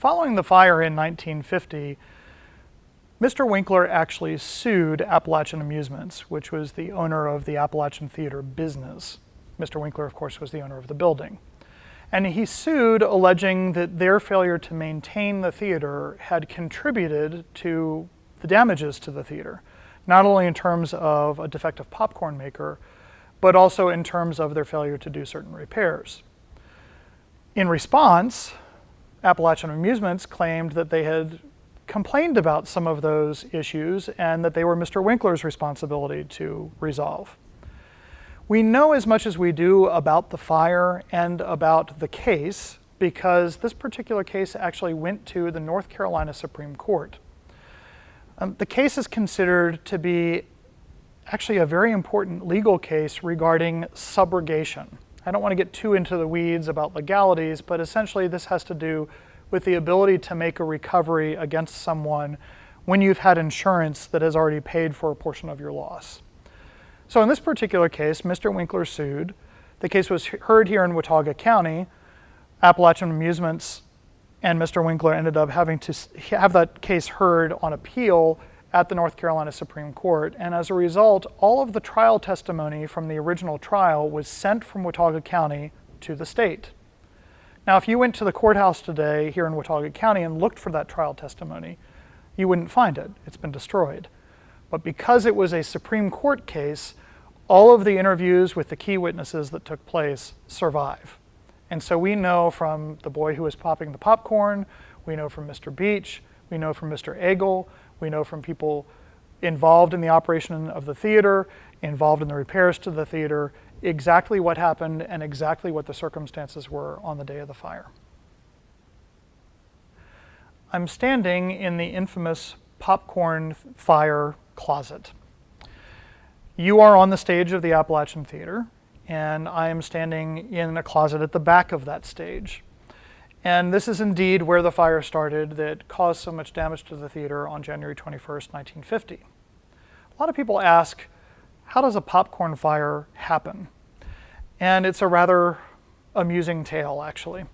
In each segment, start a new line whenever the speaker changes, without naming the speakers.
Following the fire in 1950, Mr. Winkler actually sued Appalachian Amusements, which was the owner of the Appalachian Theatre business. Mr. Winkler, of course, was the owner of the building. And he sued, alleging that their failure to maintain the theater had contributed to the damages to the theater, not only in terms of a defective popcorn maker, but also in terms of their failure to do certain repairs. In response, Appalachian Amusements claimed that they had complained about some of those issues and that they were Mr. Winkler's responsibility to resolve. We know as much as we do about the fire and about the case because this particular case actually went to the North Carolina Supreme Court. The case is considered to be actually a very important legal case regarding subrogation. I don't want to get too into the weeds about legalities, but essentially this has to do with the ability to make a recovery against someone when you've had insurance that has already paid for a portion of your loss. So in this particular case, Mr. Winkler sued. The case was heard here in Watauga County. Appalachian Amusements and Mr. Winkler ended up having to have that case heard on appeal at the North Carolina Supreme Court. And as a result, all of the trial testimony from the original trial was sent from Watauga County to the state. Now, if you went to the courthouse today here in Watauga County and looked for that trial testimony, you wouldn't find it. It's been destroyed. But because it was a Supreme Court case, all of the interviews with the key witnesses that took place survive. And so we know from the boy who was popping the popcorn, we know from Mr. Beach, we know from Mr. Agel, we know from people involved in the operation of the theater, involved in the repairs to the theater, exactly what happened and exactly what the circumstances were on the day of the fire. I'm standing in the infamous popcorn fire closet. You are on the stage of the Appalachian Theatre, and I am standing in a closet at the back of that stage. And this is indeed where the fire started that caused so much damage to the theater on January 21st, 1950. A lot of people ask, how does a popcorn fire happen? And it's a rather amusing tale, actually.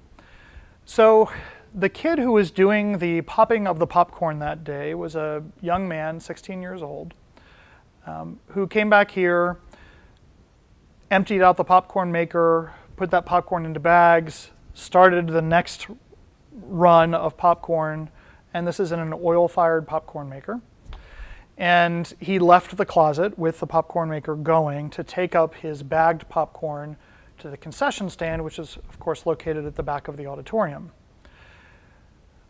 So the kid who was doing the popping of the popcorn that day was a young man, 16 years old, who came back here, emptied out the popcorn maker, put that popcorn into bags, started the next run of popcorn, and this is in an oil-fired popcorn maker. And he left the closet with the popcorn maker going to take up his bagged popcorn to the concession stand, which is, of course, located at the back of the auditorium.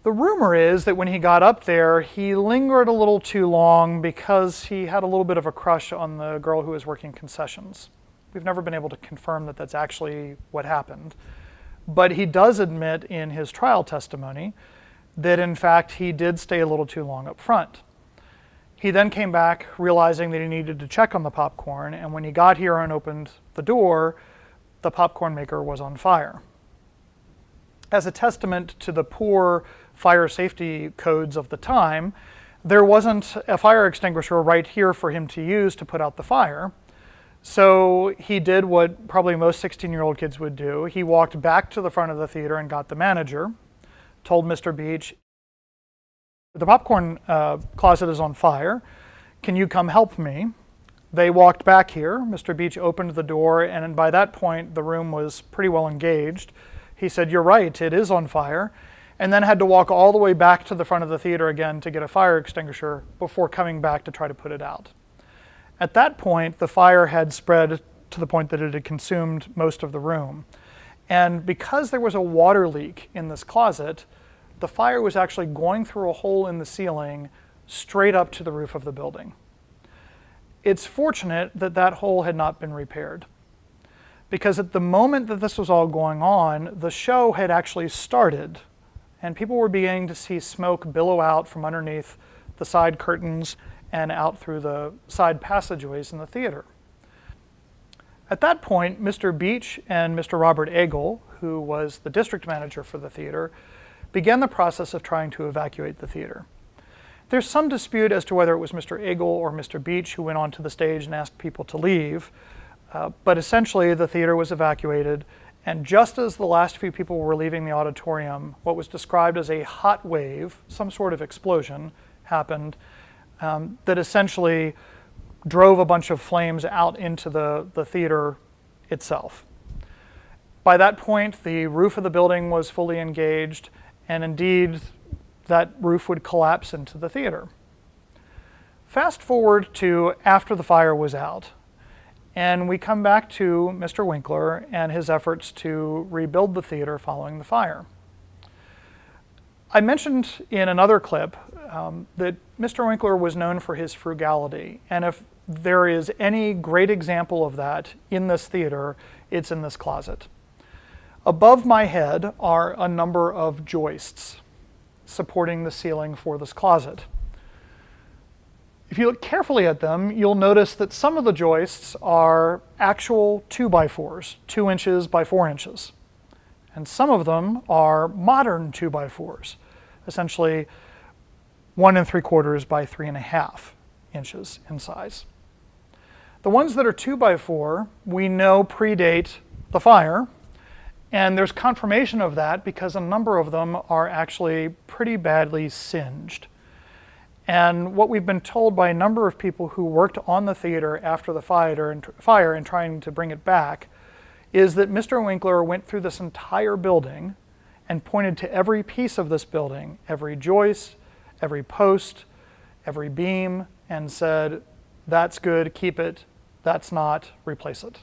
The rumor is that when he got up there, he lingered a little too long because he had a little bit of a crush on the girl who was working concessions. We've never been able to confirm that that's actually what happened. But he does admit in his trial testimony that, in fact, he did stay a little too long up front. He then came back realizing that he needed to check on the popcorn, and when he got here and opened the door, the popcorn maker was on fire. As a testament to the poor fire safety codes of the time, there wasn't a fire extinguisher right here for him to use to put out the fire. So he did what probably most 16-year-old kids would do. He walked back to the front of the theater and got the manager, told Mr. Beach, the popcorn closet is on fire. Can you come help me? They walked back here. Mr. Beach opened the door, and by that point, the room was pretty well engaged. He said, "You're right, it is on fire," and then had to walk all the way back to the front of the theater again to get a fire extinguisher before coming back to try to put it out. At that point, the fire had spread to the point that it had consumed most of the room. And because there was a water leak in this closet, the fire was actually going through a hole in the ceiling straight up to the roof of the building. It's fortunate that that hole had not been repaired, because at the moment that this was all going on, the show had actually started, and people were beginning to see smoke billow out from underneath the side curtains and out through the side passageways in the theater. At that point, Mr. Beach and Mr. Robert Agel, who was the district manager for the theater, began the process of trying to evacuate the theater. There's some dispute as to whether it was Mr. Agel or Mr. Beach who went onto the stage and asked people to leave, but essentially the theater was evacuated And just as the last few people were leaving the auditorium, what was described as a hot wave, some sort of explosion, happened that essentially drove a bunch of flames out into the theater itself. By that point, the roof of the building was fully engaged, and indeed, that roof would collapse into the theater. Fast forward to after the fire was out, and we come back to Mr. Winkler and his efforts to rebuild the theater following the fire. I mentioned in another clip that Mr. Winkler was known for his frugality, and if there is any great example of that in this theater, it's in this closet. Above my head are a number of joists supporting the ceiling for this closet. If you look carefully at them, you'll notice that some of the joists are actual 2x4s, 2 inches by 4 inches. And some of them are modern 2x4s, essentially 1 3/4 by 3.5 inches in size. The ones that are 2x4, we know predate the fire, and there's confirmation of that because a number of them are actually pretty badly singed. And what we've been told by a number of people who worked on the theater after the fire and trying to bring it back is that Mr. Winkler went through this entire building and pointed to every piece of this building, every joist, every post, every beam, and said, "That's good, keep it. That's not, replace it."